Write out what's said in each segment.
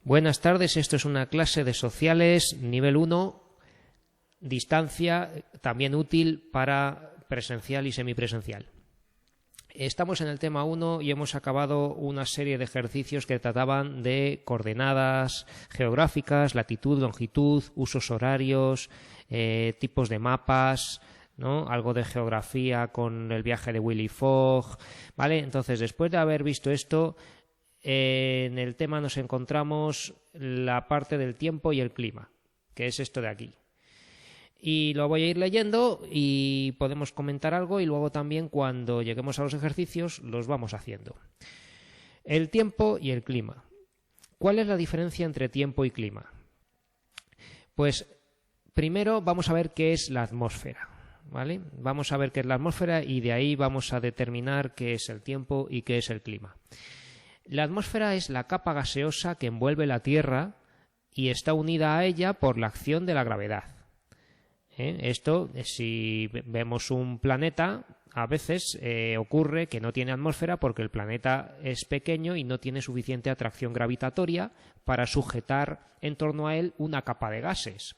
Buenas tardes, esto es una clase de sociales nivel 1, distancia, también útil para presencial y semipresencial. Estamos en el tema 1 y hemos acabado una serie de ejercicios que trataban de coordenadas geográficas, latitud, longitud, usos horarios, tipos de mapas, ¿no? Algo de geografía con el viaje de Willy Fogg, ¿vale? Entonces, después de haber visto esto, en el tema nos encontramos la parte del tiempo y el clima, que es esto de aquí. Y lo voy a ir leyendo y podemos comentar algo y luego también cuando lleguemos a los ejercicios los vamos haciendo. El tiempo y el clima. ¿Cuál es la diferencia entre tiempo y clima? Pues primero vamos a ver qué es la atmósfera, ¿vale? Vamos a ver qué es la atmósfera y de ahí vamos a determinar qué es el tiempo y qué es el clima. La atmósfera es la capa gaseosa que envuelve la Tierra y está unida a ella por la acción de la gravedad. Esto, si vemos un planeta, a veces ocurre que no tiene atmósfera porque el planeta es pequeño y no tiene suficiente atracción gravitatoria para sujetar en torno a él una capa de gases.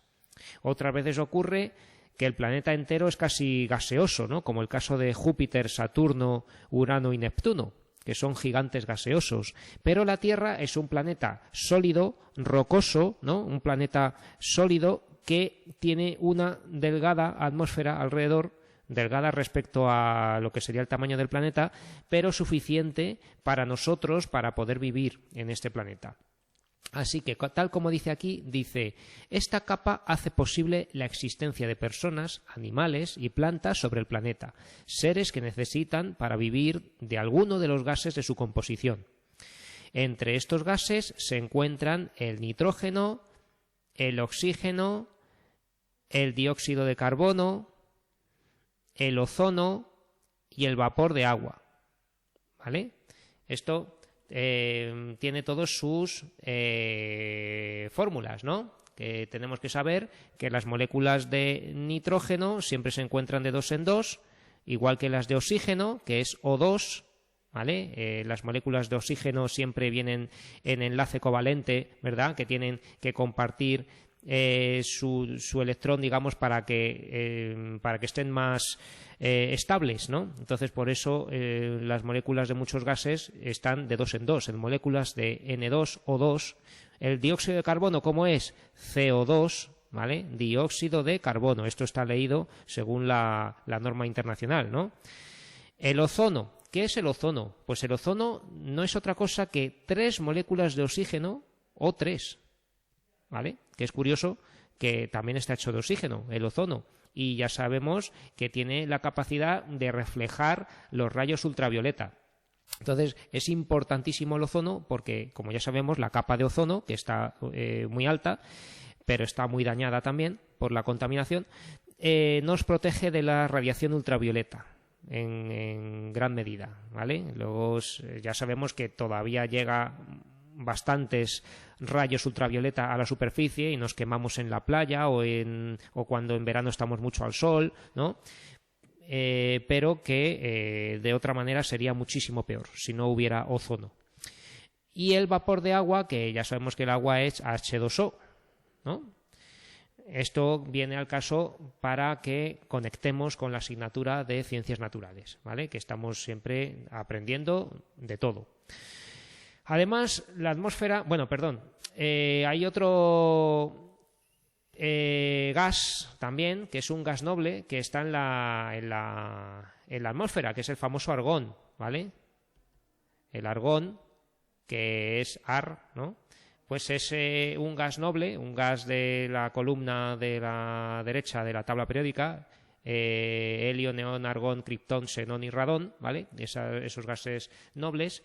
Otras veces ocurre que el planeta entero es casi gaseoso, ¿no? Como el caso de Júpiter, Saturno, Urano y Neptuno, que son gigantes gaseosos, pero la Tierra es un planeta sólido, rocoso, ¿no? Un planeta sólido que tiene una delgada atmósfera alrededor, delgada respecto a lo que sería el tamaño del planeta, pero suficiente para nosotros para poder vivir en este planeta. Así que, tal como dice aquí, dice, esta capa hace posible la existencia de personas, animales y plantas sobre el planeta, seres que necesitan para vivir de alguno de los gases de su composición. Entre estos gases se encuentran el nitrógeno, el oxígeno, el dióxido de carbono, el ozono y el vapor de agua, ¿vale? Esto tiene todos sus fórmulas, ¿no? Que tenemos que saber que las moléculas de nitrógeno siempre se encuentran de 2 en 2, igual que las de oxígeno, que es O2, ¿vale? Las moléculas de oxígeno siempre vienen en enlace covalente, ¿verdad? Que tienen que compartir su electrón, digamos, para que estén más estables, ¿no? Entonces, por eso las moléculas de muchos gases están de 2 en 2, en moléculas de N2O2. El dióxido de carbono, ¿cómo es? CO2, ¿vale? Dióxido de carbono. Esto está leído según la norma internacional, ¿no? El ozono. ¿Qué es el ozono? Pues el ozono no es otra cosa que 3 moléculas de oxígeno O3, ¿vale? Que es curioso que también está hecho de oxígeno, el ozono, y ya sabemos que tiene la capacidad de reflejar los rayos ultravioleta. Entonces, es importantísimo el ozono porque, como ya sabemos, la capa de ozono, que está muy alta, pero está muy dañada también por la contaminación, nos protege de la radiación ultravioleta en gran medida, ¿vale? Luego ya sabemos que todavía llega bastantes rayos ultravioleta a la superficie y nos quemamos en la playa o cuando en verano estamos mucho al sol, ¿no? Pero que de otra manera sería muchísimo peor si no hubiera ozono. Y el vapor de agua, que ya sabemos que el agua es H2O, ¿no? Esto viene al caso para que conectemos con la asignatura de Ciencias Naturales, ¿vale? Que estamos siempre aprendiendo de todo. Además, la atmósfera... hay otro gas también, que es un gas noble, que está en la atmósfera, que es el famoso argón, ¿vale? El argón, que es Ar, ¿no? Pues es un gas noble, un gas de la columna de la derecha de la tabla periódica, helio, neón, argón, criptón, xenón y radón, ¿vale? Esos gases nobles,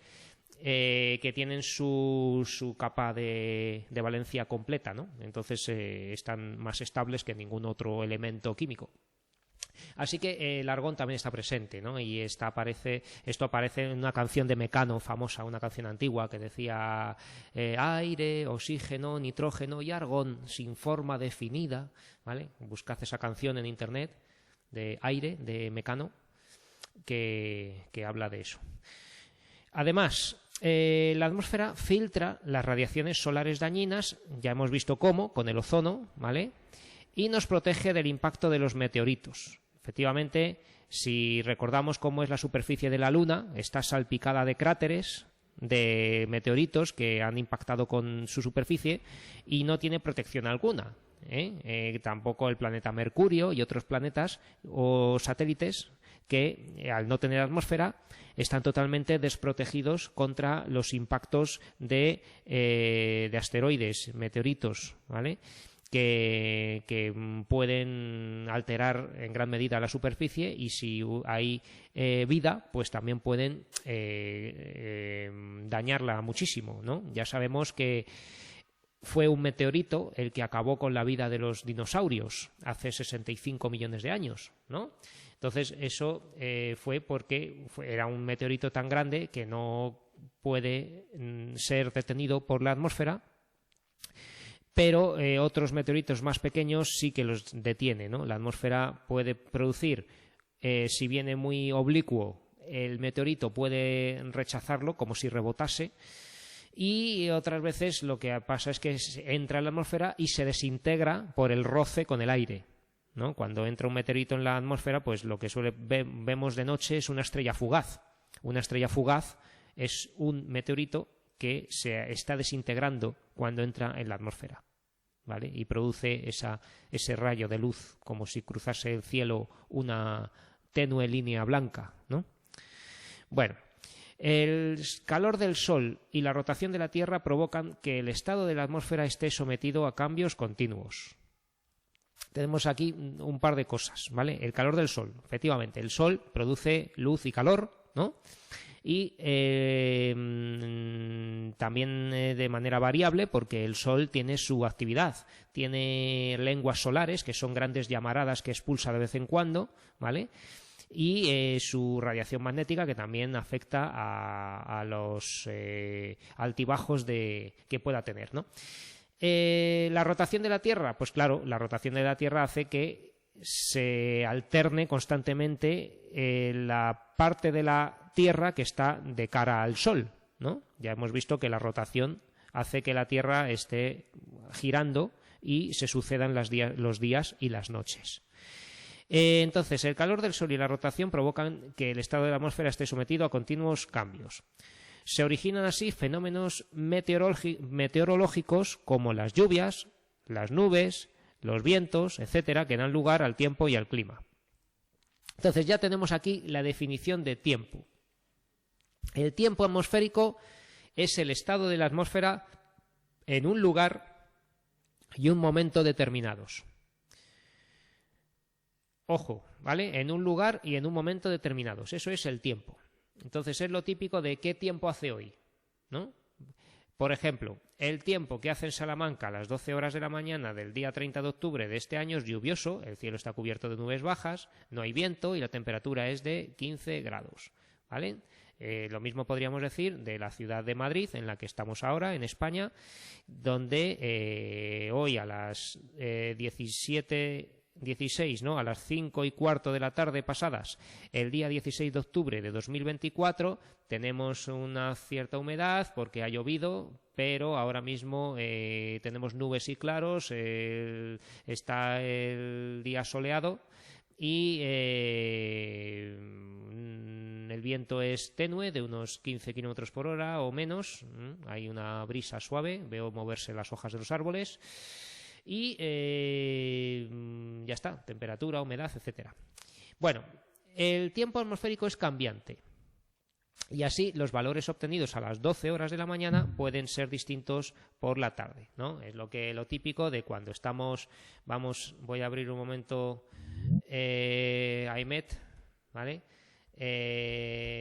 que tienen su capa de valencia completa, ¿no? Entonces están más estables que ningún otro elemento químico. Así que el argón también está presente, ¿no? Y esto aparece en una canción de Mecano famosa, una canción antigua que decía aire, oxígeno, nitrógeno y argón sin forma definida, ¿vale? Buscad esa canción en internet de Aire, de Mecano, que habla de eso. Además, la atmósfera filtra las radiaciones solares dañinas, ya hemos visto cómo, con el ozono, ¿vale? Y nos protege del impacto de los meteoritos. Efectivamente, si recordamos cómo es la superficie de la Luna, está salpicada de cráteres, de meteoritos que han impactado con su superficie y no tiene protección alguna. Tampoco el planeta Mercurio y otros planetas o satélites que, al no tener atmósfera, están totalmente desprotegidos contra los impactos de asteroides, meteoritos, ¿vale? Que pueden alterar en gran medida la superficie, y si hay vida, pues también pueden dañarla muchísimo, ¿no? Ya sabemos que fue un meteorito el que acabó con la vida de los dinosaurios hace 65 millones de años, ¿no? Entonces eso fue porque era un meteorito tan grande que no puede ser detenido por la atmósfera, pero otros meteoritos más pequeños sí que los detiene, ¿no? La atmósfera puede producir, si viene muy oblicuo, el meteorito puede rechazarlo como si rebotase, y otras veces lo que pasa es que entra en la atmósfera y se desintegra por el roce con el aire, ¿no? Cuando entra un meteorito en la atmósfera, pues lo que vemos de noche es una estrella fugaz. Una estrella fugaz es un meteorito que se está desintegrando cuando entra en la atmósfera, ¿vale? Y produce ese rayo de luz, como si cruzase el cielo una tenue línea blanca, ¿no? Bueno, el calor del Sol y la rotación de la Tierra provocan que el estado de la atmósfera esté sometido a cambios continuos. Tenemos aquí un par de cosas, ¿vale? El calor del Sol, efectivamente, el Sol produce luz y calor, ¿no? Y también de manera variable, porque el Sol tiene su actividad, tiene lenguas solares, que son grandes llamaradas que expulsa de vez en cuando, ¿vale? Y su radiación magnética, que también afecta a los altibajos que pueda tener, ¿no? La rotación de la Tierra, pues claro, la rotación de la Tierra hace que se alterne constantemente la parte de la Tierra que está de cara al Sol, ¿no? Ya hemos visto que la rotación hace que la Tierra esté girando y se sucedan los días y las noches. Entonces, el calor del Sol y la rotación provocan que el estado de la atmósfera esté sometido a continuos cambios. Se originan así fenómenos meteorológicos como las lluvias, las nubes, los vientos, etcétera, que dan lugar al tiempo y al clima. Entonces ya tenemos aquí la definición de tiempo. El tiempo atmosférico es el estado de la atmósfera en un lugar y un momento determinados. Ojo, ¿vale? En un lugar y en un momento determinados. Eso es el tiempo. Entonces es lo típico de qué tiempo hace hoy, ¿no? Por ejemplo, el tiempo que hace en Salamanca a las 12 horas de la mañana del día 30 de octubre de este año es lluvioso, el cielo está cubierto de nubes bajas, no hay viento y la temperatura es de 15 grados, ¿vale? Lo mismo podríamos decir de la ciudad de Madrid, en la que estamos ahora, en España, donde hoy a las 16, ¿no? A las 5:15 de la tarde pasadas, el día 16 de octubre de 2024, tenemos una cierta humedad porque ha llovido, pero ahora mismo tenemos nubes y claros, está el día soleado y el viento es tenue, de unos 15 kilómetros por hora o menos. Hay una brisa suave, veo moverse las hojas de los árboles. Y ya está, temperatura, humedad, etcétera. Bueno, el tiempo atmosférico es cambiante. Y así los valores obtenidos a las 12 horas de la mañana pueden ser distintos por la tarde, ¿no? Es lo típico de cuando estamos... voy a abrir un momento AEMET, ¿vale?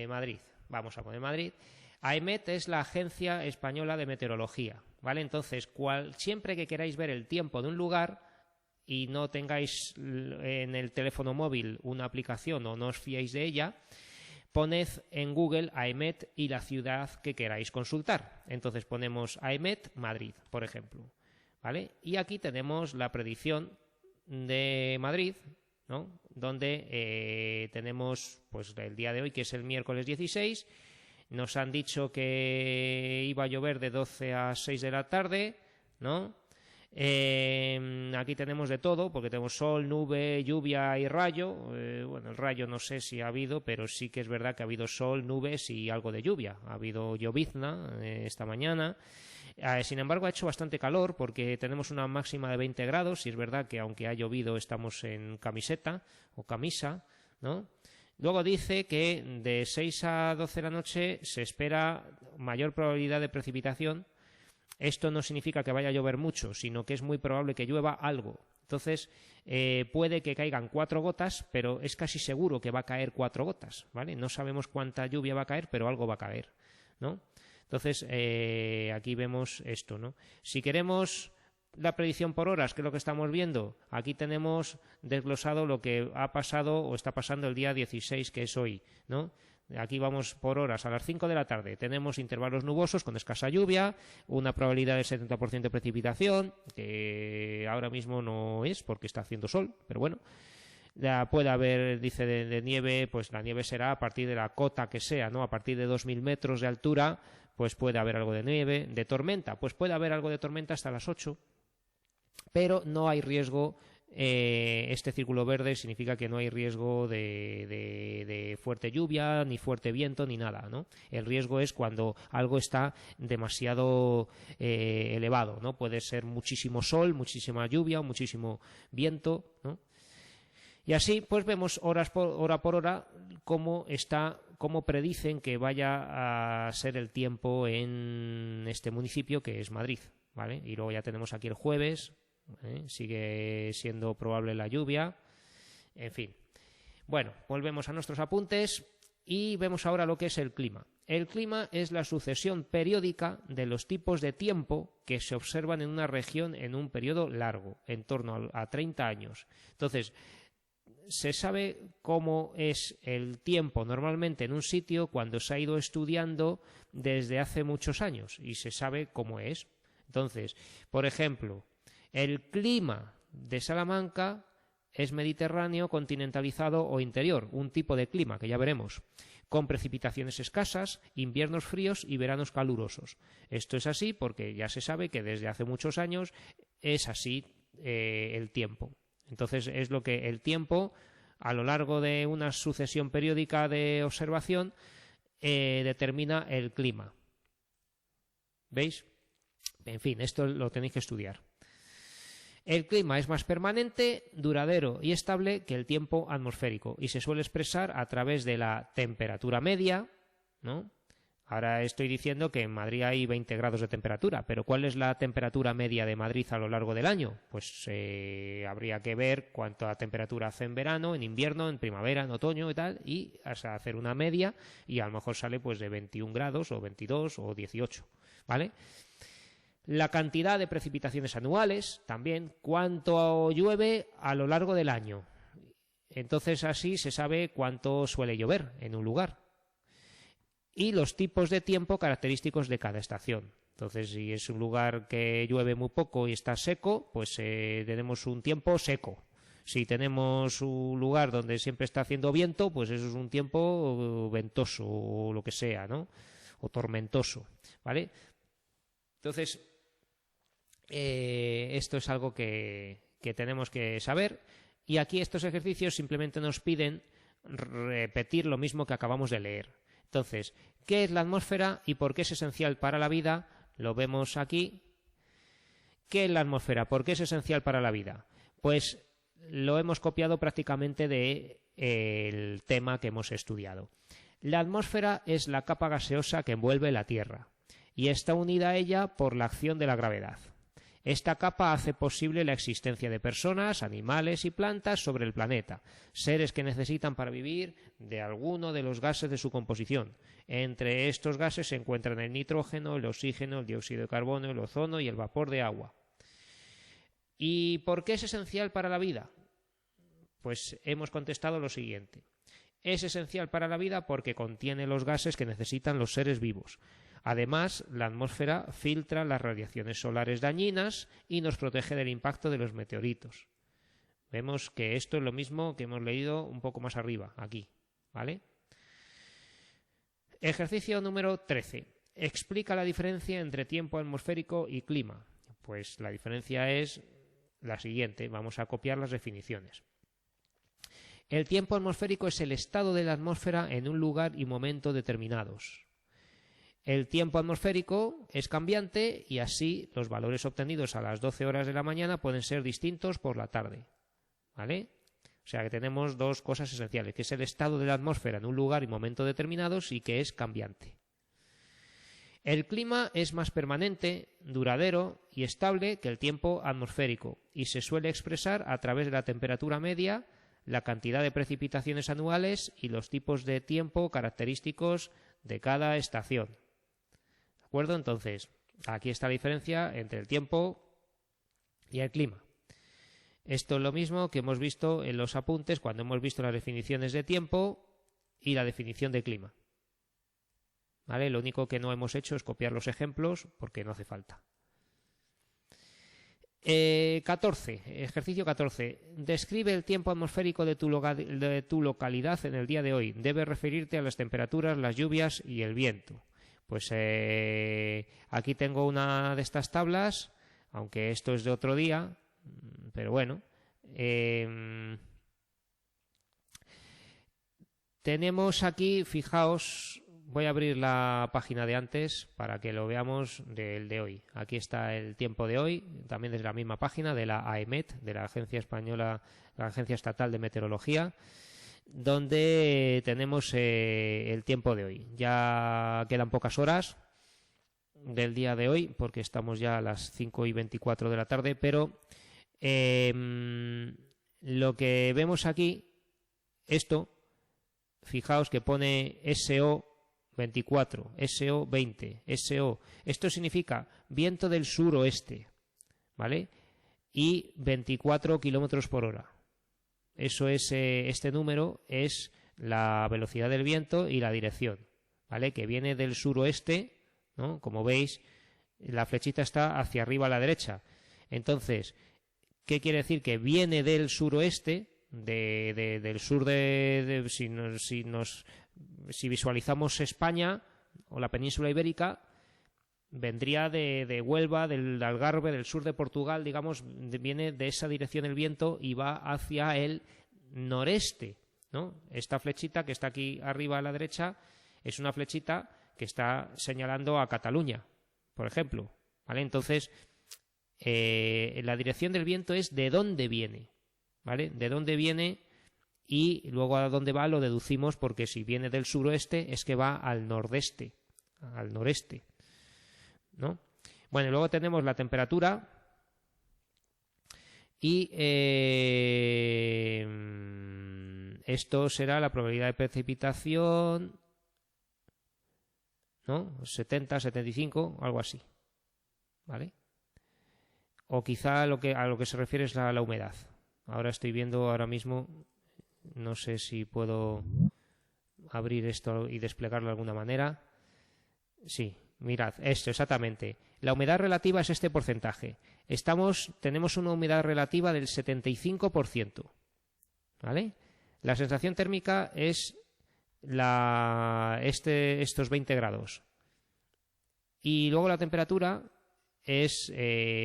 Madrid, vamos a poner Madrid. AEMET es la Agencia Española de Meteorología, ¿vale? Entonces, siempre que queráis ver el tiempo de un lugar y no tengáis en el teléfono móvil una aplicación o no os fiéis de ella, poned en Google AEMET y la ciudad que queráis consultar. Entonces ponemos AEMET Madrid, por ejemplo, ¿vale? Y aquí tenemos la predicción de Madrid, ¿no? Donde tenemos pues el día de hoy, que es el miércoles 16, Nos han dicho que iba a llover de 12 a 6 de la tarde, ¿no? Aquí tenemos de todo, porque tenemos sol, nube, lluvia y rayo. Bueno, el rayo no sé si ha habido, pero sí que es verdad que ha habido sol, nubes y algo de lluvia. Ha habido llovizna esta mañana. Sin embargo, ha hecho bastante calor porque tenemos una máxima de 20 grados y es verdad que aunque ha llovido estamos en camiseta o camisa, ¿no? Luego dice que de 6 a 12 de la noche se espera mayor probabilidad de precipitación. Esto no significa que vaya a llover mucho, sino que es muy probable que llueva algo. Entonces, puede que caigan 4 gotas, pero es casi seguro que va a caer 4 gotas, ¿vale? No sabemos cuánta lluvia va a caer, pero algo va a caer, ¿no? Entonces, aquí vemos esto, ¿no? Si queremos la predicción por horas, que es lo que estamos viendo, aquí tenemos desglosado lo que ha pasado o está pasando el día 16, que es hoy, ¿no? Aquí vamos por horas. A las 5 de la tarde tenemos intervalos nubosos con escasa lluvia, una probabilidad del 70% de precipitación, que ahora mismo no es porque está haciendo sol, pero bueno. Ya puede haber, dice, de nieve, pues la nieve será a partir de la cota que sea, ¿no? A partir de 2.000 metros de altura, pues puede haber algo de nieve. De tormenta, pues puede haber algo de tormenta hasta las 8, pero no hay riesgo. Este círculo verde significa que no hay riesgo de fuerte lluvia, ni fuerte viento, ni nada, ¿no? El riesgo es cuando algo está demasiado elevado, ¿no? Puede ser muchísimo sol, muchísima lluvia o muchísimo viento, ¿no? Y así pues vemos hora por hora cómo predicen que vaya a ser el tiempo en este municipio que es Madrid, ¿vale? Y luego ya tenemos aquí el jueves, sigue siendo probable la lluvia, en fin. Bueno, volvemos a nuestros apuntes y vemos ahora lo que es el clima. El clima es la sucesión periódica de los tipos de tiempo que se observan en una región en un periodo largo, en torno a 30 años. Entonces, se sabe cómo es el tiempo normalmente en un sitio cuando se ha ido estudiando desde hace muchos años y se sabe cómo es. Entonces, por ejemplo, el clima de Salamanca es mediterráneo, continentalizado o interior, un tipo de clima que ya veremos, con precipitaciones escasas, inviernos fríos y veranos calurosos. Esto es así porque ya se sabe que desde hace muchos años es así el tiempo. Entonces es lo que el tiempo, a lo largo de una sucesión periódica de observación, determina el clima. ¿Veis? En fin, esto lo tenéis que estudiar. El clima es más permanente, duradero y estable que el tiempo atmosférico y se suele expresar a través de la temperatura media, ¿no? Ahora estoy diciendo que en Madrid hay 20 grados de temperatura, pero ¿cuál es la temperatura media de Madrid a lo largo del año? Pues habría que ver cuánta temperatura hace en verano, en invierno, en primavera, en otoño y tal, y hacer una media y a lo mejor sale pues de 21 grados o 22 o 18, ¿vale? La cantidad de precipitaciones anuales, también cuánto llueve a lo largo del año. Entonces así se sabe cuánto suele llover en un lugar. Y los tipos de tiempo característicos de cada estación. Entonces, si es un lugar que llueve muy poco y está seco, pues tenemos un tiempo seco. Si tenemos un lugar donde siempre está haciendo viento, pues eso es un tiempo ventoso o lo que sea, ¿no? O tormentoso, ¿vale? Entonces, esto es algo que tenemos que saber. Y aquí estos ejercicios simplemente nos piden repetir lo mismo que acabamos de leer. Entonces, ¿qué es la atmósfera y por qué es esencial para la vida? Lo vemos aquí. ¿Qué es la atmósfera? ¿Por qué es esencial para la vida? Pues lo hemos copiado prácticamente del tema que hemos estudiado. La atmósfera es la capa gaseosa que envuelve la Tierra y está unida a ella por la acción de la gravedad. Esta capa hace posible la existencia de personas, animales y plantas sobre el planeta, seres que necesitan para vivir de alguno de los gases de su composición. Entre estos gases se encuentran el nitrógeno, el oxígeno, el dióxido de carbono, el ozono y el vapor de agua. ¿Y por qué es esencial para la vida? Pues hemos contestado lo siguiente. Es esencial para la vida porque contiene los gases que necesitan los seres vivos. Además, la atmósfera filtra las radiaciones solares dañinas y nos protege del impacto de los meteoritos. Vemos que esto es lo mismo que hemos leído un poco más arriba, aquí, ¿vale? Ejercicio número 13. Explica la diferencia entre tiempo atmosférico y clima. Pues la diferencia es la siguiente. Vamos a copiar las definiciones. El tiempo atmosférico es el estado de la atmósfera en un lugar y momento determinados. El tiempo atmosférico es cambiante y así los valores obtenidos a las 12 horas de la mañana pueden ser distintos por la tarde. ¿Vale? O sea que tenemos dos cosas esenciales, que es el estado de la atmósfera en un lugar y momento determinados y que es cambiante. El clima es más permanente, duradero y estable que el tiempo atmosférico y se suele expresar a través de la temperatura media, la cantidad de precipitaciones anuales y los tipos de tiempo característicos de cada estación. ¿De acuerdo? Entonces, aquí está la diferencia entre el tiempo y el clima. Esto es lo mismo que hemos visto en los apuntes cuando hemos visto las definiciones de tiempo y la definición de clima. ¿Vale? Lo único que no hemos hecho es copiar los ejemplos porque no hace falta. 14. Ejercicio 14. Describe el tiempo atmosférico de tu localidad en el día de hoy. Debes referirte a las temperaturas, las lluvias y el viento. Pues aquí tengo una de estas tablas, aunque esto es de otro día, pero bueno. Tenemos aquí, fijaos, voy a abrir la página de antes para que lo veamos del de hoy. Aquí está el tiempo de hoy, también desde la misma página de la AEMET, de la Agencia Española, la Agencia Estatal de Meteorología, donde tenemos el tiempo de hoy. Ya quedan pocas horas del día de hoy, porque estamos ya a las 5:24 de la tarde, pero lo que vemos aquí, esto, fijaos que pone SO 24, SO 20, SO. Esto significa viento del suroeste, ¿vale? Y 24 kilómetros por hora. Eso es, este número es la velocidad del viento y la dirección, ¿vale? Que viene del suroeste, ¿no? Como veis, la flechita está hacia arriba a la derecha. Entonces, ¿qué quiere decir? Que viene del suroeste, del sur si visualizamos España o la península ibérica, vendría de Huelva, del Algarve, del sur de Portugal, digamos, viene de esa dirección el viento y va hacia el noreste, ¿no? Esta flechita que está aquí arriba a la derecha es una flechita que está señalando a Cataluña, por ejemplo, ¿vale? Entonces, la dirección del viento es de dónde viene, ¿vale? De dónde viene y luego a dónde va lo deducimos, porque si viene del suroeste es que va al nordeste, al noreste, ¿no? Bueno, luego tenemos la temperatura y esto será la probabilidad de precipitación, ¿no? 70, 75, algo así, ¿vale? O quizá a lo que se refiere es la humedad. Ahora estoy viendo ahora mismo, no sé si puedo abrir esto y desplegarlo de alguna manera. Sí, mirad, esto exactamente. La humedad relativa es este porcentaje. Tenemos una humedad relativa del 75%, ¿vale? La sensación térmica es estos 20 grados. Y luego la temperatura es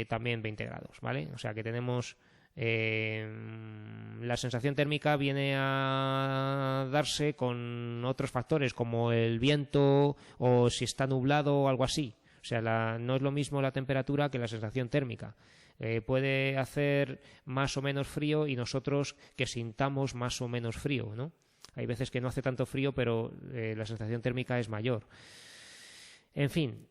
también 20 grados, ¿vale? O sea que tenemos la sensación térmica viene a darse con otros factores como el viento o si está nublado o algo así. O sea, no es lo mismo la temperatura que la sensación térmica. Puede hacer más o menos frío y nosotros que sintamos más o menos frío, ¿no? Hay veces que no hace tanto frío, pero la sensación térmica es mayor. En fin,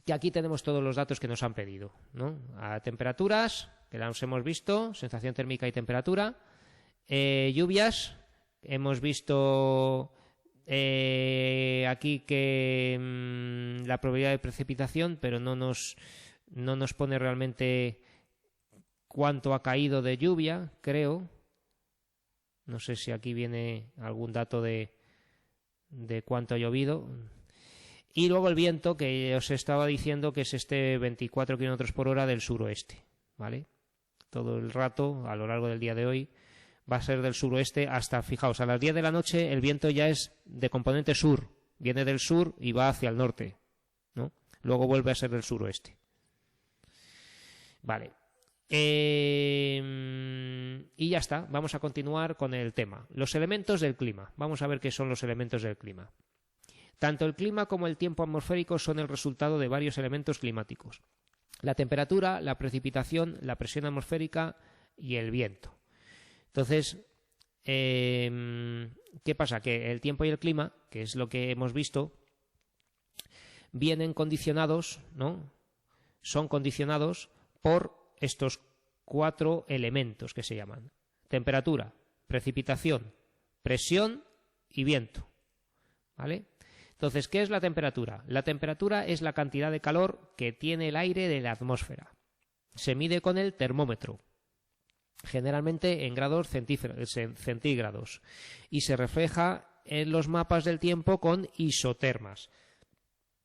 que aquí tenemos todos los datos que nos han pedido, ¿no? A temperaturas, que las hemos visto, sensación térmica y temperatura. Lluvias, hemos visto aquí que la probabilidad de precipitación, pero no nos pone realmente cuánto ha caído de lluvia, creo. No sé si aquí viene algún dato de cuánto ha llovido. Y luego el viento, que os estaba diciendo que es este 24 km por hora del suroeste, ¿vale? Todo el rato, a lo largo del día de hoy, va a ser del suroeste hasta, fijaos, a las 10 de la noche el viento ya es de componente sur, viene del sur y va hacia el norte, ¿no? Luego vuelve a ser del suroeste. Vale. Y ya está, vamos a continuar con el tema. Los elementos del clima. Vamos a ver qué son los elementos del clima. Tanto el clima como el tiempo atmosférico son el resultado de varios elementos climáticos. La temperatura, la precipitación, la presión atmosférica y el viento. Entonces, ¿qué pasa? Que el tiempo y el clima, que es lo que hemos visto, vienen condicionados, ¿no? Son condicionados por estos 4 elementos que se llaman: temperatura, precipitación, presión y viento. ¿Vale? Entonces, ¿qué es la temperatura? La temperatura es la cantidad de calor que tiene el aire de la atmósfera. Se mide con el termómetro, generalmente en grados centígrados, y se refleja en los mapas del tiempo con isotermas,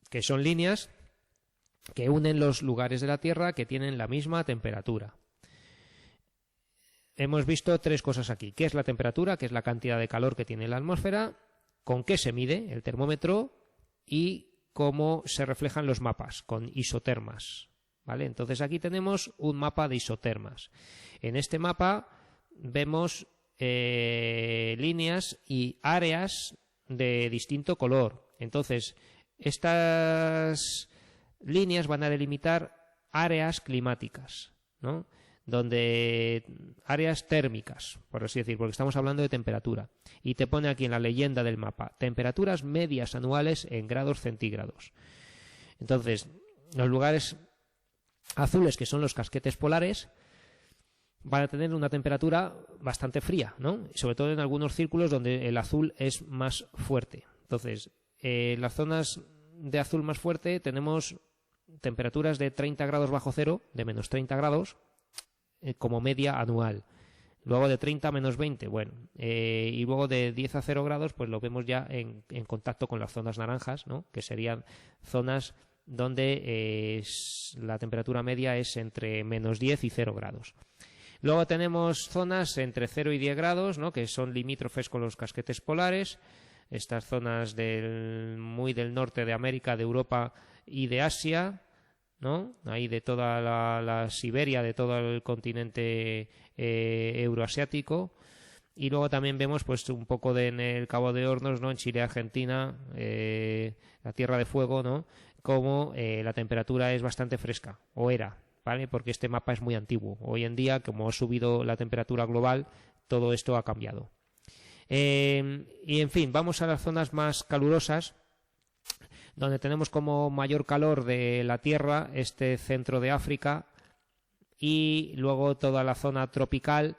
que son líneas que unen los lugares de la Tierra que tienen la misma temperatura. Hemos visto 3 cosas aquí. ¿Qué es la temperatura? Que es la cantidad de calor que tiene la atmósfera. ¿Con qué se mide? El termómetro. Y cómo se reflejan los mapas, con isotermas. ¿Vale? Entonces aquí tenemos un mapa de isotermas. En este mapa vemos líneas y áreas de distinto color. Entonces, estas líneas van a delimitar áreas climáticas, ¿no? Donde áreas térmicas, por así decir, porque estamos hablando de temperatura. Y te pone aquí en la leyenda del mapa: temperaturas medias anuales en grados centígrados. Entonces, los lugares azules, que son los casquetes polares, van a tener una temperatura bastante fría, ¿no? Sobre todo en algunos círculos donde el azul es más fuerte. Entonces, en las zonas de azul más fuerte tenemos temperaturas de 30 grados bajo cero, de menos 30 grados, como media anual. Luego de 30 a menos 20, bueno. Y luego de 10 a 0 grados, pues lo vemos ya en contacto con las zonas naranjas, ¿no? Que serían zonas donde la temperatura media es entre menos 10 y 0 grados. Luego tenemos zonas entre 0 y 10 grados, ¿no? Que son limítrofes con los casquetes polares. Estas zonas muy del norte de América, de Europa y de Asia, ¿no? Ahí de toda la Siberia, de todo el continente euroasiático. Y luego también vemos pues un poco en el Cabo de Hornos, ¿no? En Chile, Argentina, la Tierra de Fuego, ¿no? Como la temperatura es bastante fresca, o era, ¿vale? Porque este mapa es muy antiguo. Hoy en día, como ha subido la temperatura global, todo esto ha cambiado. Y en fin, vamos a las zonas más calurosas, donde tenemos como mayor calor de la Tierra este centro de África, y luego toda la zona tropical,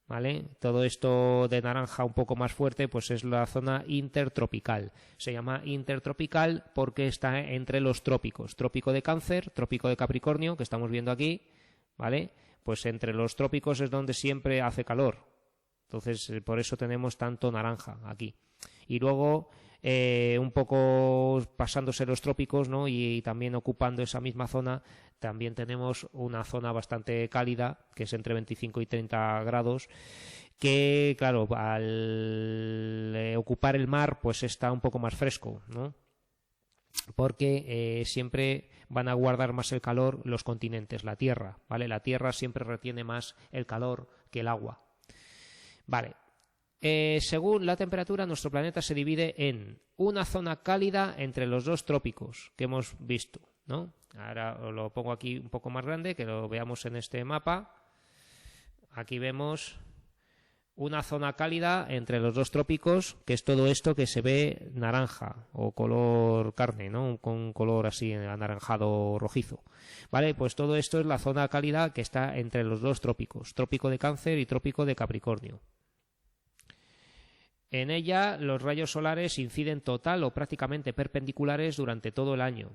¿vale? Todo esto de naranja un poco más fuerte, pues es la zona intertropical. Se llama intertropical porque está entre los trópicos: trópico de Cáncer, trópico de Capricornio, que estamos viendo aquí, ¿vale? Pues entre los trópicos es donde siempre hace calor. Entonces, por eso tenemos tanto naranja aquí. Y luego, un poco pasándose los trópicos, ¿no? Y también ocupando esa misma zona, también tenemos una zona bastante cálida, que es entre 25 y 30 grados, que, claro, al ocupar el mar, pues está un poco más fresco, ¿no? Porque siempre van a guardar más el calor los continentes, la Tierra, ¿vale? La Tierra siempre retiene más el calor que el agua. Vale, según la temperatura, nuestro planeta se divide en una zona cálida entre los 2 trópicos que hemos visto, ¿no? Ahora os lo pongo aquí un poco más grande, que lo veamos en este mapa. Aquí vemos una zona cálida entre los 2 trópicos, que es todo esto que se ve naranja o color carne, ¿no? Con color así anaranjado rojizo. Vale, pues todo esto es la zona cálida que está entre los 2 trópicos: trópico de Cáncer y trópico de Capricornio. En ella los rayos solares inciden total o prácticamente perpendiculares durante todo el año.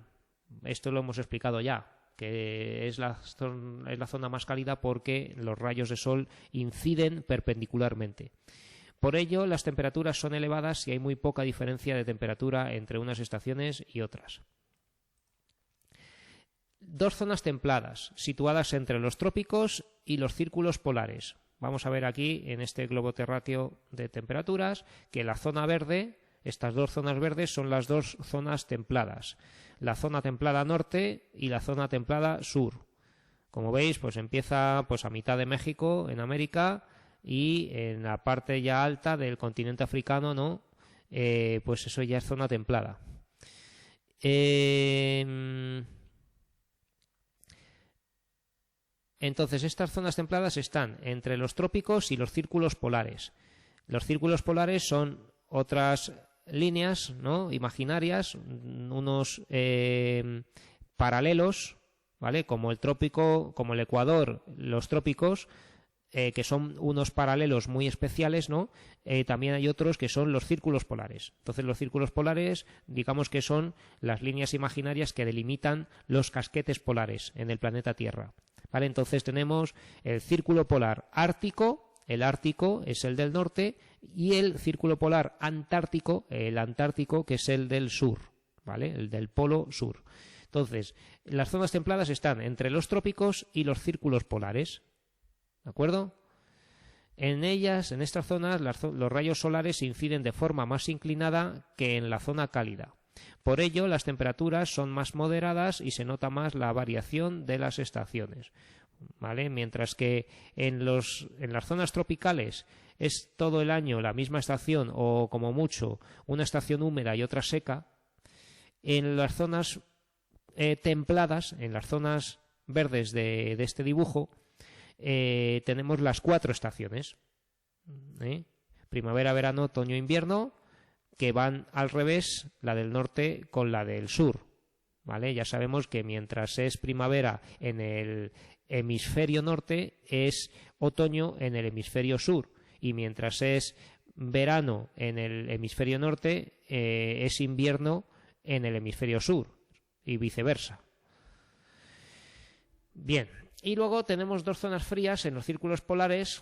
Esto lo hemos explicado ya, que es la zona más cálida porque los rayos de sol inciden perpendicularmente. Por ello, las temperaturas son elevadas y hay muy poca diferencia de temperatura entre unas estaciones y otras. 2 zonas templadas, situadas entre los trópicos y los círculos polares. vamos a ver aquí en este globo terráqueo de temperaturas que la zona verde, estas dos zonas verdes son las dos zonas templadas, la zona templada norte y la zona templada sur. Como veis, pues empieza pues a mitad de México, en América, y en la parte ya alta del continente africano, ¿no? Pues eso ya es zona templada. Entonces, estas zonas templadas están entre los trópicos y los círculos polares. Los círculos polares son otras líneas, ¿no?, imaginarias, unos paralelos, ¿vale? Como el trópico, como el Ecuador, los trópicos, que son unos paralelos muy especiales, ¿no? También hay otros que son los círculos polares. Entonces, los círculos polares, digamos que son las líneas imaginarias que delimitan los casquetes polares en el planeta Tierra. ¿Vale? Entonces tenemos el círculo polar ártico, el ártico es el del norte, y el círculo polar antártico, el antártico, que es el del sur, ¿vale? El del polo sur. Entonces, las zonas templadas están entre los trópicos y los círculos polares, ¿de acuerdo? En ellas, en estas zonas, los rayos solares inciden de forma más inclinada que en la zona cálida. Por ello, las temperaturas son más moderadas y se nota más la variación de las estaciones, ¿vale? Mientras que en las zonas tropicales es todo el año la misma estación o, como mucho, una estación húmeda y otra seca, en las zonas templadas, en las zonas verdes de este dibujo, tenemos las 4 estaciones, primavera, verano, otoño, invierno, que van al revés, la del norte con la del sur, ¿vale? Ya sabemos que mientras es primavera en el hemisferio norte, es otoño en el hemisferio sur, y mientras es verano en el hemisferio norte, es invierno en el hemisferio sur, y viceversa. Bien, y luego tenemos 2 zonas frías en los círculos polares,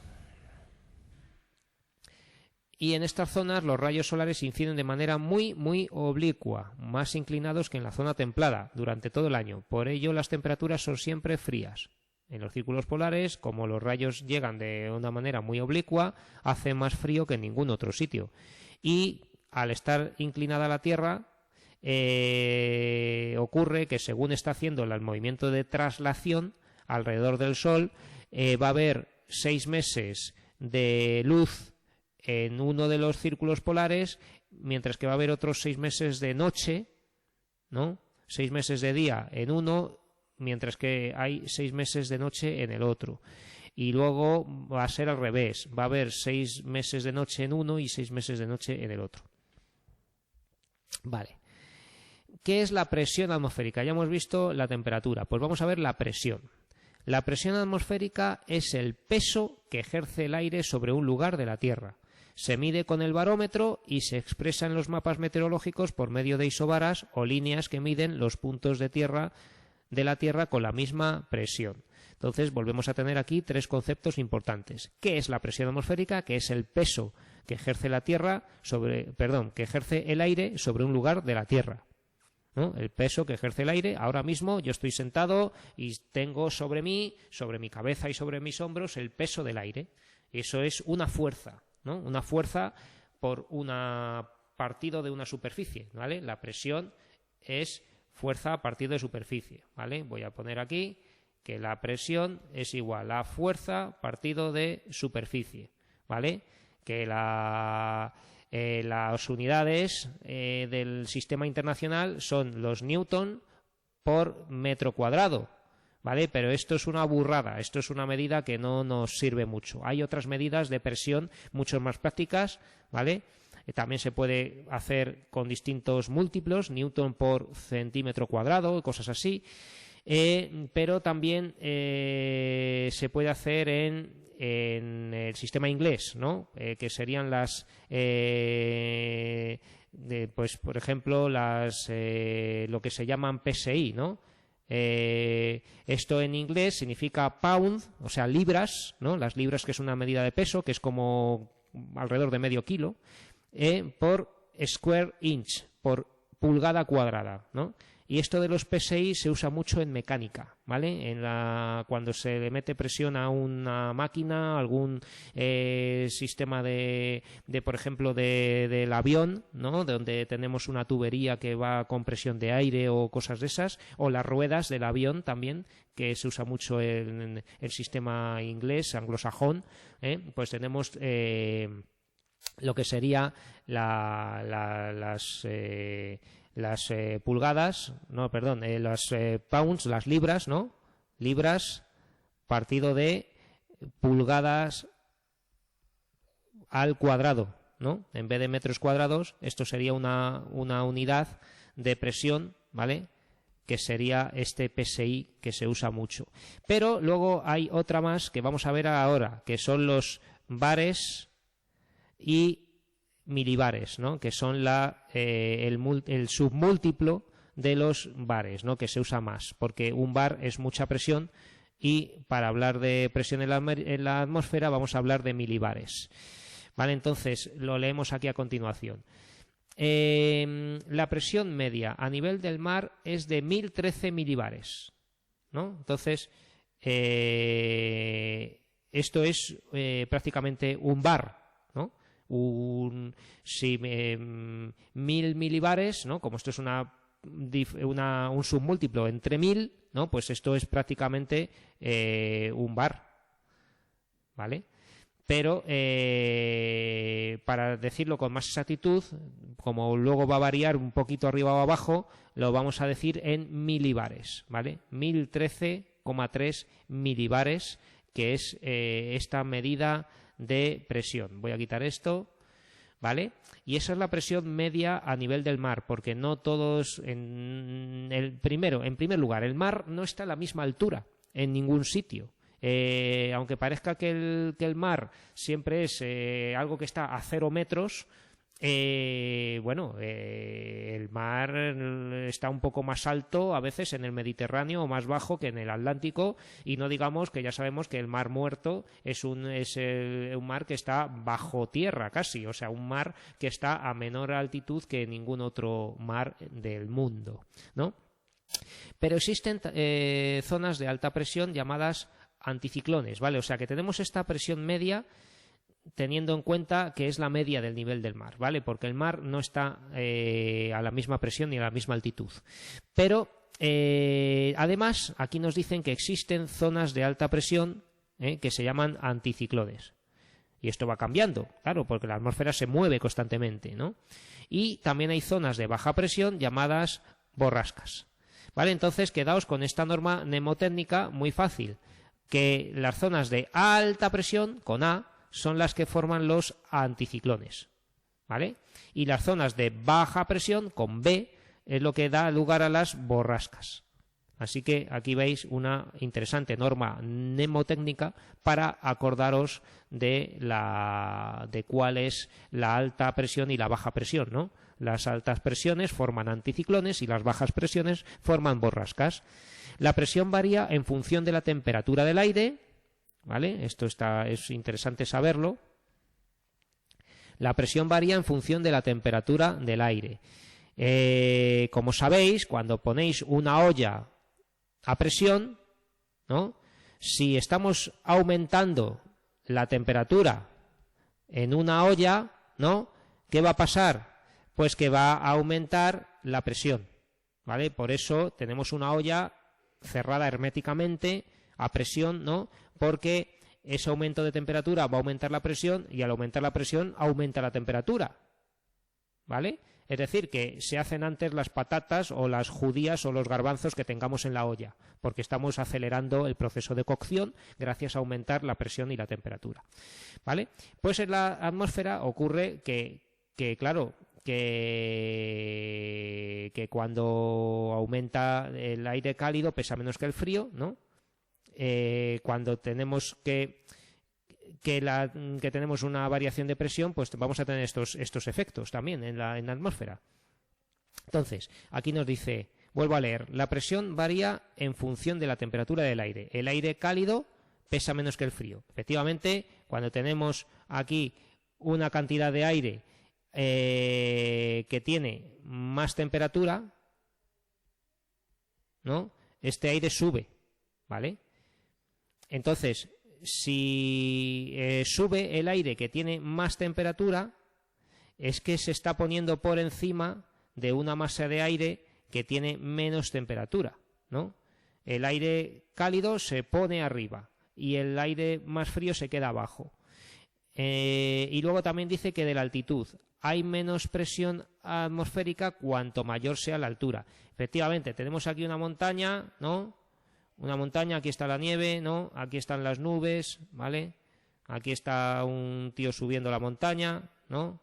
y en estas zonas los rayos solares inciden de manera muy, muy oblicua, más inclinados que en la zona templada durante todo el año. Por ello, las temperaturas son siempre frías. En los círculos polares, como los rayos llegan de una manera muy oblicua, hace más frío que en ningún otro sitio. Y al estar inclinada la Tierra, ocurre que según está haciendo el movimiento de traslación alrededor del Sol, va a haber 6 meses de luz en uno de los círculos polares, mientras que va a haber otros 6 meses de noche, ¿no? 6 meses de día en uno, mientras que hay 6 meses de noche en el otro. Y luego va a ser al revés, va a haber 6 meses de noche en uno y 6 meses de noche en el otro. Vale. ¿Qué es la presión atmosférica? Ya hemos visto la temperatura, pues vamos a ver la presión. La presión atmosférica es el peso que ejerce el aire sobre un lugar de la Tierra. Se mide con el barómetro y se expresa en los mapas meteorológicos por medio de isobaras o líneas que miden los puntos de la Tierra con la misma presión. Entonces volvemos a tener aquí 3 conceptos importantes. ¿Qué es la presión atmosférica? Que es el peso que ejerce que ejerce el aire sobre un lugar de la Tierra, ¿no? El peso que ejerce el aire. Ahora mismo yo estoy sentado y tengo sobre mi cabeza y sobre mis hombros el peso del aire. Eso es una fuerza, ¿no? Una fuerza por una partido de una superficie, ¿vale? La presión es fuerza a partido de superficie, ¿vale? Voy a poner aquí que la presión es igual a fuerza partido de superficie, ¿vale? Que las unidades del sistema internacional son los newton por metro cuadrado, ¿vale? Pero esto es una burrada, esto es una medida que no nos sirve mucho. Hay otras medidas de presión mucho más prácticas, ¿vale? También se puede hacer con distintos múltiplos, newton por centímetro cuadrado, cosas así, pero también se puede hacer en el sistema inglés, ¿no? Que serían las pues por ejemplo lo que se llaman PSI, ¿no? Esto en inglés significa pound, o sea, libras, ¿no? Las libras, que es una medida de peso, que es como alrededor de medio kilo, por square inch, por pulgada cuadrada, ¿no? Y esto de los PSI se usa mucho en mecánica, ¿vale? Cuando se le mete presión a una máquina, algún sistema por ejemplo, del avión, ¿no? Donde tenemos una tubería que va con presión de aire o cosas de esas, o las ruedas del avión también, que se usa mucho en el sistema inglés, anglosajón, pues tenemos lo que sería las pulgadas, no, perdón, las pounds, las libras, ¿no? Libras partido de pulgadas al cuadrado, ¿no? En vez de metros cuadrados, esto sería una unidad de presión, ¿vale? Que sería este PSI que se usa mucho. Pero luego hay otra más que vamos a ver ahora, que son los bares y milibares, ¿no? Que son el submúltiplo de los bares, ¿no? Que se usa más, porque un bar es mucha presión y para hablar de presión en la atmósfera vamos a hablar de milibares. Vale, entonces lo leemos aquí a continuación. La presión media a nivel del mar es de 1013 milibares, ¿no? Entonces, esto es prácticamente un bar, ¿no? 1000 milibares, ¿no? Como esto es un submúltiplo entre 1000, ¿no? Pues esto es prácticamente un bar, ¿vale? Pero para decirlo con más exactitud, como luego va a variar un poquito arriba o abajo, lo vamos a decir en milibares, ¿vale? 1013,3 milibares, que es esta medida de presión. Voy a quitar esto, ¿vale? Y esa es la presión media a nivel del mar, porque no todos, en primer lugar, el mar no está a la misma altura en ningún sitio. Aunque parezca que el mar siempre es algo que está a 0 metros, el mar está un poco más alto a veces en el Mediterráneo o más bajo que en el Atlántico, y no digamos que ya sabemos que el mar muerto es un mar que está bajo tierra casi, o sea, un mar que está a menor altitud que ningún otro mar del mundo, ¿no? Pero existen zonas de alta presión llamadas anticiclones, ¿vale? O sea que tenemos esta presión media teniendo en cuenta que es la media del nivel del mar, ¿vale? Porque el mar no está a la misma presión ni a la misma altitud. Pero además aquí nos dicen que existen zonas de alta presión que se llaman anticiclones. Y esto va cambiando, claro, porque la atmósfera se mueve constantemente, ¿no? Y también hay zonas de baja presión llamadas borrascas, ¿vale? Entonces quedaos con esta norma mnemotécnica muy fácil, que las zonas de alta presión, con A, son las que forman los anticiclones, ¿vale? Y las zonas de baja presión, con B, es lo que da lugar a las borrascas. Así que aquí veis una interesante norma mnemotécnica para acordaros de cuál es la alta presión y la baja presión, ¿no? Las altas presiones forman anticiclones y las bajas presiones forman borrascas. La presión varía en función de la temperatura del aire, ¿vale? Esto es interesante saberlo. La presión varía en función de la temperatura del aire. Como sabéis, cuando ponéis una olla a presión, ¿no? Si estamos aumentando la temperatura en una olla, ¿no? ¿Qué va a pasar? Pues que va a aumentar la presión, ¿vale? Por eso tenemos una olla cerrada herméticamente a presión, ¿no? Porque ese aumento de temperatura va a aumentar la presión y al aumentar la presión aumenta la temperatura, ¿vale? Es decir, que se hacen antes las patatas o las judías o los garbanzos que tengamos en la olla, porque estamos acelerando el proceso de cocción gracias a aumentar la presión y la temperatura, ¿vale? Pues en la atmósfera ocurre que cuando aumenta el aire cálido pesa menos que el frío, ¿no? Cuando tenemos que tenemos una variación de presión, pues vamos a tener estos efectos también en la atmósfera. Entonces, aquí nos dice, vuelvo a leer, la presión varía en función de la temperatura del aire. El aire cálido pesa menos que el frío. Efectivamente, cuando tenemos aquí una cantidad de aire que tiene más temperatura, ¿no? Este aire sube, ¿vale? Entonces, si sube el aire que tiene más temperatura, es que se está poniendo por encima de una masa de aire que tiene menos temperatura, ¿no? El aire cálido se pone arriba y el aire más frío se queda abajo. Y luego también dice que de la altitud hay menos presión atmosférica cuanto mayor sea la altura. Efectivamente, tenemos aquí una montaña, ¿no? Una montaña, aquí está la nieve, ¿no? Aquí están las nubes, ¿vale? Aquí está un tío subiendo la montaña, ¿no?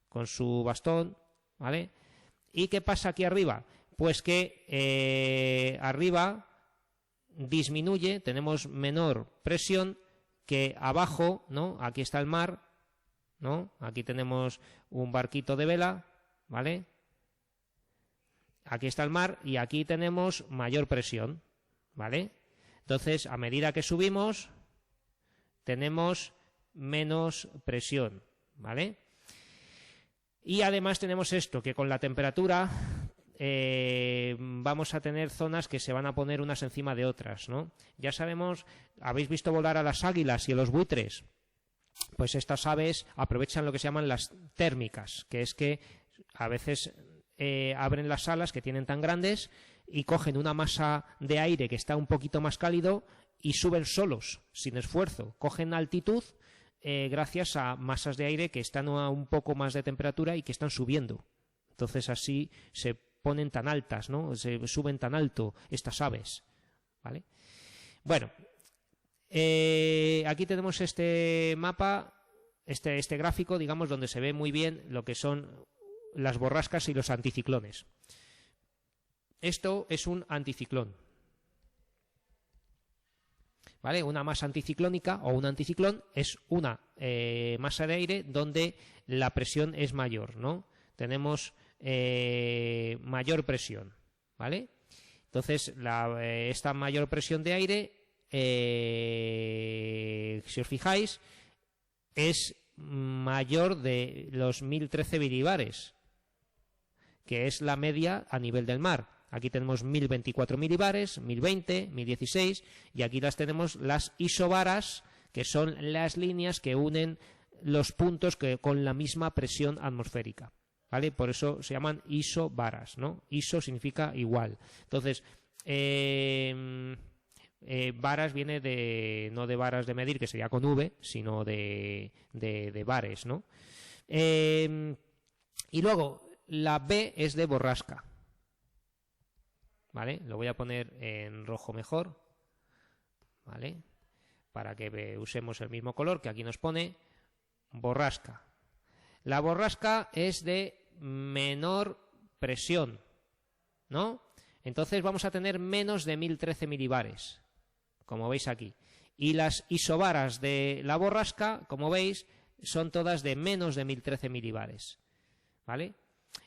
Con su bastón, ¿vale? ¿Y qué pasa aquí arriba? Pues que arriba disminuye, tenemos menor presión que abajo, ¿no? Aquí está el mar, ¿no? Aquí tenemos un barquito de vela, ¿vale? Aquí está el mar y aquí tenemos mayor presión, ¿vale? Entonces, a medida que subimos, tenemos menos presión, ¿vale? Y además tenemos esto, que con la temperatura vamos a tener zonas que se van a poner unas encima de otras, ¿no? Ya sabemos, habéis visto volar a las águilas y a los buitres. Pues estas aves aprovechan lo que se llaman las térmicas, que es que a veces abren las alas que tienen tan grandes y cogen una masa de aire que está un poquito más cálido y suben solos, sin esfuerzo. Cogen altitud gracias a masas de aire que están a un poco más de temperatura y que están subiendo. Entonces así se ponen tan altas, ¿no? Se suben tan alto estas aves, ¿vale? Bueno, aquí tenemos este mapa, este gráfico, digamos, donde se ve muy bien lo que son las borrascas y los anticiclones. Esto es un anticiclón, ¿vale? Una masa anticiclónica o un anticiclón es una masa de aire donde la presión es mayor, ¿no? Tenemos mayor presión, ¿vale? Entonces, esta mayor presión de aire, si os fijáis, es mayor de los 1013 milibares, que es la media a nivel del mar. Aquí tenemos 1024 milibares, 1020, 1016 y aquí las tenemos las isobaras, que son las líneas que unen los puntos con la misma presión atmosférica, ¿vale? Por eso se llaman isobaras, ¿no? Iso significa igual. Entonces, varas viene no de varas de medir, que sería con V, sino de bares, ¿no? Y luego, la B es de borrasca, ¿vale? Lo voy a poner en rojo mejor, ¿vale? Para que usemos el mismo color que aquí nos pone borrasca. La borrasca es de menor presión, ¿no? Entonces vamos a tener menos de 1013 milibares, como veis aquí. Y las isobaras de la borrasca, como veis, son todas de menos de 1013 milibares, ¿vale?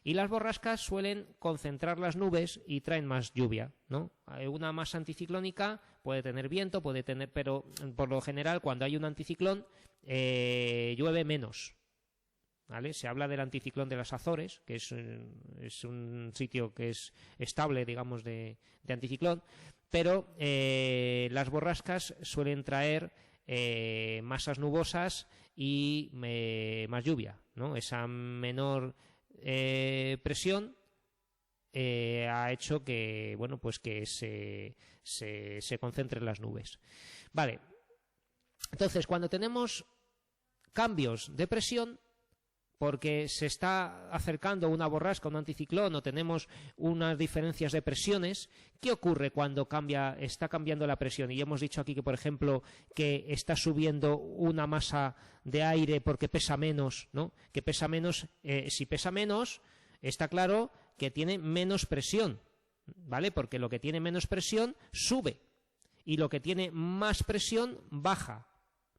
Y las borrascas suelen concentrar las nubes y traen más lluvia, ¿no? Una masa anticiclónica puede tener viento, pero por lo general cuando hay un anticiclón llueve menos, ¿vale? Se habla del anticiclón de las Azores, que es un sitio que es estable, digamos, de anticiclón, pero las borrascas suelen traer masas nubosas y más lluvia, ¿no? Esa menor presión ha hecho que, bueno, pues que se concentren las nubes. Vale. Entonces, cuando tenemos cambios de presión, porque se está acercando una borrasca, un anticiclón, o tenemos unas diferencias de presiones, ¿qué ocurre cuando está cambiando la presión? Y hemos dicho aquí que, por ejemplo, que está subiendo una masa de aire porque pesa menos, ¿no? Que pesa menos, si pesa menos, está claro que tiene menos presión, ¿vale? Porque lo que tiene menos presión sube y lo que tiene más presión baja,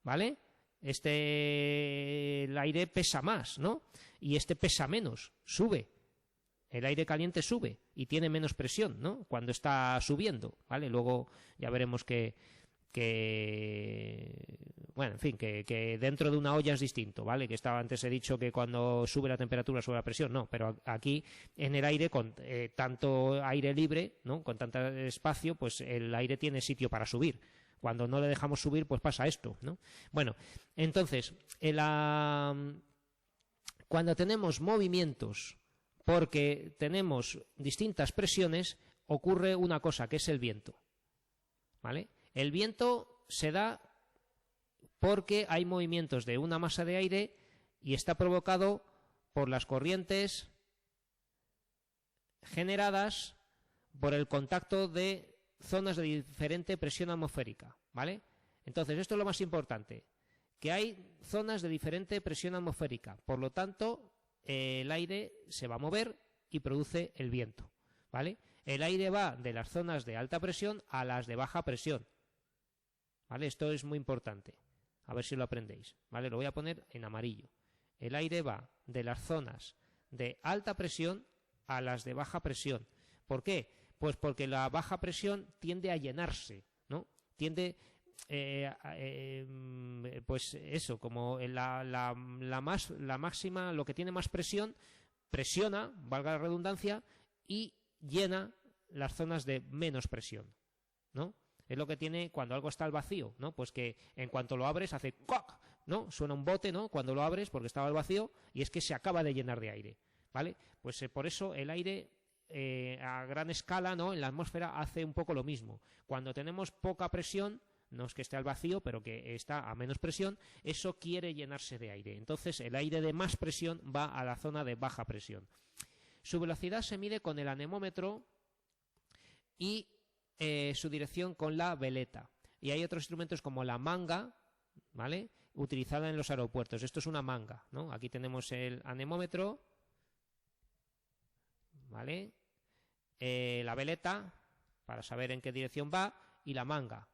¿vale? El aire pesa más, ¿no? Y este pesa menos, sube. El aire caliente sube y tiene menos presión, ¿no? Cuando está subiendo, ¿vale? Luego ya veremos qué bueno, en fin, que dentro de una olla es distinto, ¿vale? Que estaba antes he dicho que cuando sube la temperatura sube la presión, no, pero aquí en el aire con tanto aire libre, ¿no? Con tanto espacio, pues el aire tiene sitio para subir. Cuando no le dejamos subir, pues pasa esto, ¿no? Bueno, entonces, cuando tenemos movimientos porque tenemos distintas presiones, ocurre una cosa, que es el viento, ¿vale? El viento se da porque hay movimientos de una masa de aire y está provocado por las corrientes generadas por el contacto de zonas de diferente presión atmosférica, ¿vale? Entonces, esto es lo más importante, que hay zonas de diferente presión atmosférica, por lo tanto, el aire se va a mover y produce el viento, ¿vale? El aire va de las zonas de alta presión a las de baja presión, ¿vale? Esto es muy importante. A ver si lo aprendéis, ¿vale? Lo voy a poner en amarillo. El aire va de las zonas de alta presión a las de baja presión. ¿Por qué? Pues porque la baja presión tiende a llenarse, ¿no? Tiende, pues eso, como la máxima, lo que tiene más presión, presiona, valga la redundancia, y llena las zonas de menos presión, ¿no? Es lo que tiene cuando algo está al vacío, ¿no? Pues que en cuanto lo abres hace ¡cuac!, ¿no? Suena un bote, ¿no? Cuando lo abres porque estaba al vacío y es que se acaba de llenar de aire, ¿vale? Pues por eso el aire a gran escala, ¿no? En la atmósfera hace un poco lo mismo. Cuando tenemos poca presión, no es que esté al vacío, pero que está a menos presión, eso quiere llenarse de aire. Entonces el aire de más presión va a la zona de baja presión. Su velocidad se mide con el anemómetro y su dirección con la veleta. Y hay otros instrumentos como la manga, ¿vale? Utilizada en los aeropuertos. Esto es una manga, ¿no? Aquí tenemos el anemómetro, ¿vale? La veleta, para saber en qué dirección va, y la manga,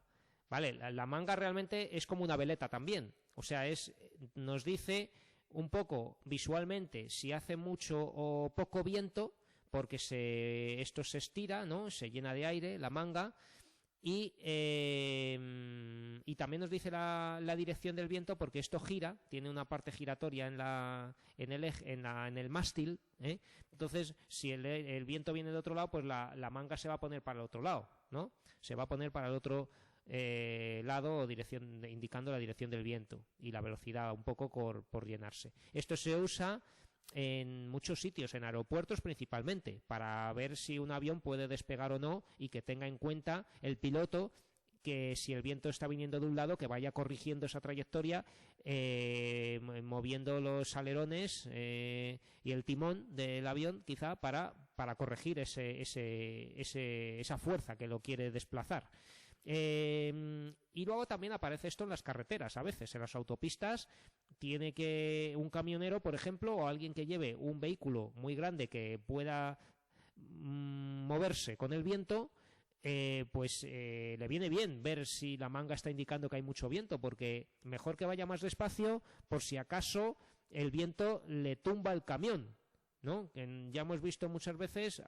¿vale? La manga realmente es como una veleta también. O sea, nos dice un poco visualmente si hace mucho o poco viento, porque esto se estira, ¿no? Se llena de aire, la manga, y también nos dice la dirección del viento porque esto gira, tiene una parte giratoria en el mástil, ¿eh? Entonces, si el viento viene de otro lado, pues la manga se va a poner para el otro lado, ¿no? Se va a poner para el otro lado o dirección, indicando la dirección del viento y la velocidad un poco por llenarse. Esto se usa en muchos sitios, en aeropuertos principalmente, para ver si un avión puede despegar o no y que tenga en cuenta el piloto que si el viento está viniendo de un lado, que vaya corrigiendo esa trayectoria, moviendo los alerones y el timón del avión, quizá para corregir esa fuerza que lo quiere desplazar. Y luego también aparece esto en las carreteras, a veces en las autopistas tiene que un camionero, por ejemplo, o alguien que lleve un vehículo muy grande que pueda moverse con el viento, pues le viene bien ver si la manga está indicando que hay mucho viento, porque mejor que vaya más despacio por si acaso el viento le tumba el camión, ¿no? Que ya hemos visto muchas veces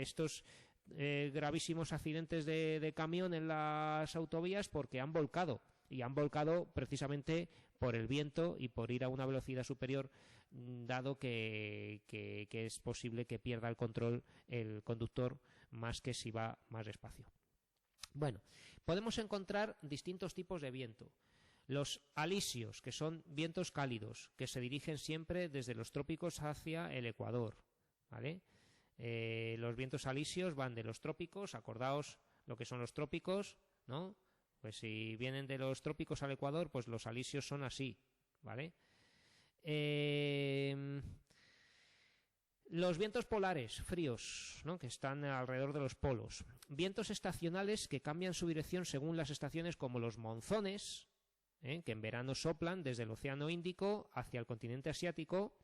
estos gravísimos accidentes de camión en las autovías porque han volcado, y han volcado precisamente por el viento y por ir a una velocidad superior, dado que es posible que pierda el control el conductor más que si va más despacio. Bueno, podemos encontrar distintos tipos de viento. Los alisios, que son vientos cálidos, que se dirigen siempre desde los trópicos hacia el Ecuador, ¿vale? Los vientos alisios van de los trópicos, acordaos lo que son los trópicos, ¿no? Pues si vienen de los trópicos al Ecuador, pues los alisios son así, ¿vale? Los vientos polares, fríos, ¿no? Que están alrededor de los polos. Vientos estacionales que cambian su dirección según las estaciones, como los monzones, que en verano soplan desde el Océano Índico hacia el continente asiático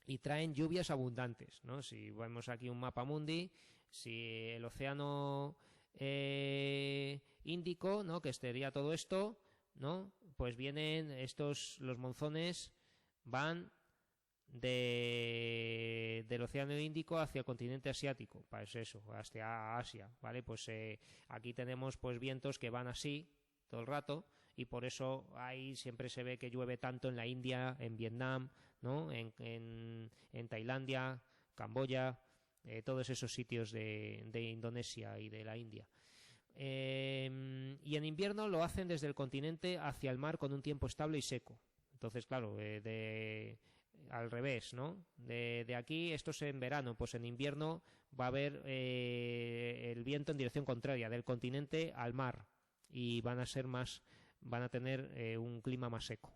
y traen lluvias abundantes, ¿no? Si vemos aquí un mapa mundi, si el Océano Índico, ¿no? Que sería todo esto, ¿no? Pues vienen los monzones van del Océano Índico hacia el continente asiático, pues eso, hasta Asia, ¿vale? Pues aquí tenemos pues vientos que van así todo el rato y por eso ahí siempre se ve que llueve tanto en la India, en Vietnam, ¿no? En Tailandia, Camboya, todos esos sitios de Indonesia y de la India. Y en invierno lo hacen desde el continente hacia el mar con un tiempo estable y seco. Entonces, claro, al revés, ¿no? De aquí, esto es en verano, pues en invierno va a haber el viento en dirección contraria, del continente al mar, y van a tener un clima más seco.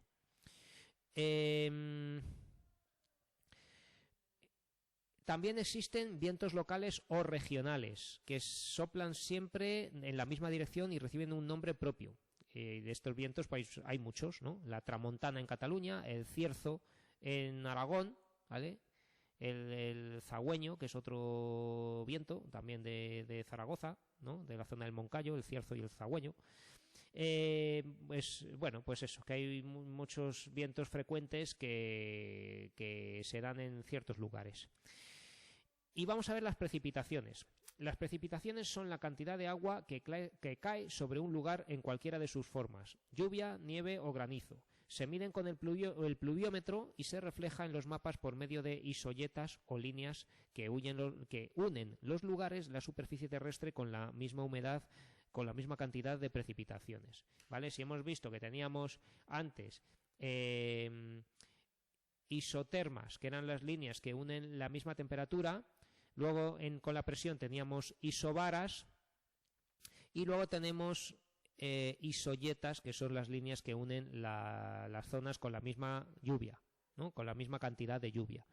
También existen vientos locales o regionales, que soplan siempre en la misma dirección y reciben un nombre propio. De estos vientos pues, hay muchos, ¿no? La tramontana en Cataluña, el cierzo en Aragón, ¿vale? El zagüeño, que es otro viento, también de Zaragoza, ¿no? De la zona del Moncayo, el cierzo y el zagüeño. Pues eso, que hay muchos vientos frecuentes que se dan en ciertos lugares. Y vamos a ver las precipitaciones. Las precipitaciones son la cantidad de agua que cae sobre un lugar en cualquiera de sus formas, lluvia, nieve o granizo. Se miden con el pluviómetro y se refleja en los mapas por medio de isoyetas o líneas que unen los lugares, la superficie terrestre con la misma humedad, con la misma cantidad de precipitaciones, ¿vale? Si hemos visto que teníamos antes isotermas, que eran las líneas que unen la misma temperatura, luego con la presión teníamos isobaras y luego tenemos isoyetas, que son las líneas que unen las zonas con la misma lluvia, ¿no? Con la misma cantidad de lluvia.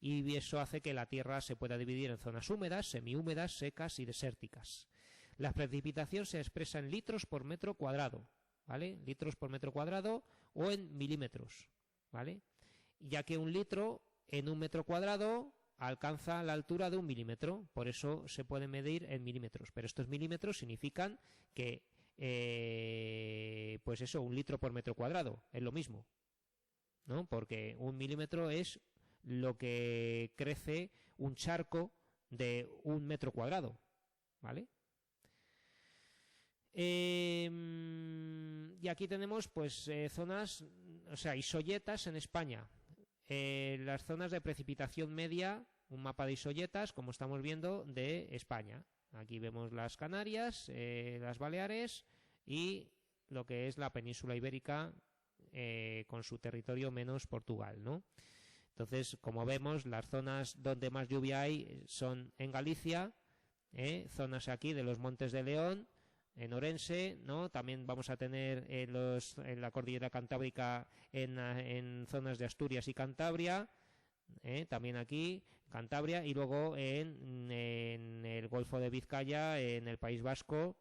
Y eso hace que la Tierra se pueda dividir en zonas húmedas, semihúmedas, secas y desérticas. La precipitación se expresa en litros por metro cuadrado, ¿vale? Litros por metro cuadrado o en milímetros, ¿vale? Ya que un litro en un metro cuadrado alcanza la altura de 1 milímetro, por eso se puede medir en milímetros, pero estos milímetros significan que pues eso, 1 litro por metro cuadrado es lo mismo, ¿no? Porque 1 milímetro es lo que crece un charco de 1 metro cuadrado, ¿vale? Y aquí tenemos pues zonas, o sea, isoyetas en España. Las zonas de precipitación media, un mapa de isoyetas, como estamos viendo, de España. Aquí vemos las Canarias, las Baleares y lo que es la península ibérica con su territorio menos Portugal, ¿no? Entonces, como vemos, las zonas donde más lluvia hay son en Galicia, zonas aquí de los Montes de León, en Orense, ¿no? También vamos a tener en la cordillera cantábrica en zonas de Asturias y Cantabria, también aquí, Cantabria, y luego en el Golfo de Vizcaya, en el País Vasco,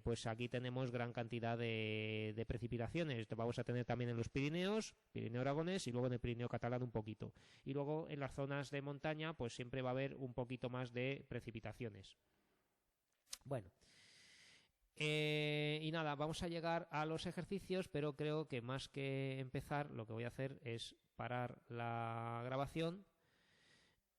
pues aquí tenemos gran cantidad de precipitaciones. Esto vamos a tener también en los Pirineos, Pirineo Aragonés, y luego en el Pirineo catalán un poquito. Y luego en las zonas de montaña, pues siempre va a haber un poquito más de precipitaciones. Bueno, y nada, vamos a llegar a los ejercicios, pero creo que más que empezar, lo que voy a hacer es parar la grabación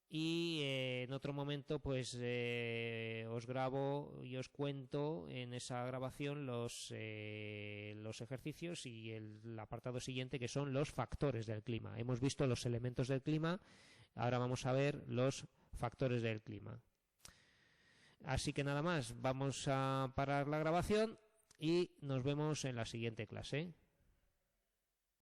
y en otro momento pues os grabo y os cuento en esa grabación los ejercicios y el apartado siguiente, que son los factores del clima. Hemos visto los elementos del clima, ahora vamos a ver los factores del clima. Así que nada más, vamos a parar la grabación y nos vemos en la siguiente clase.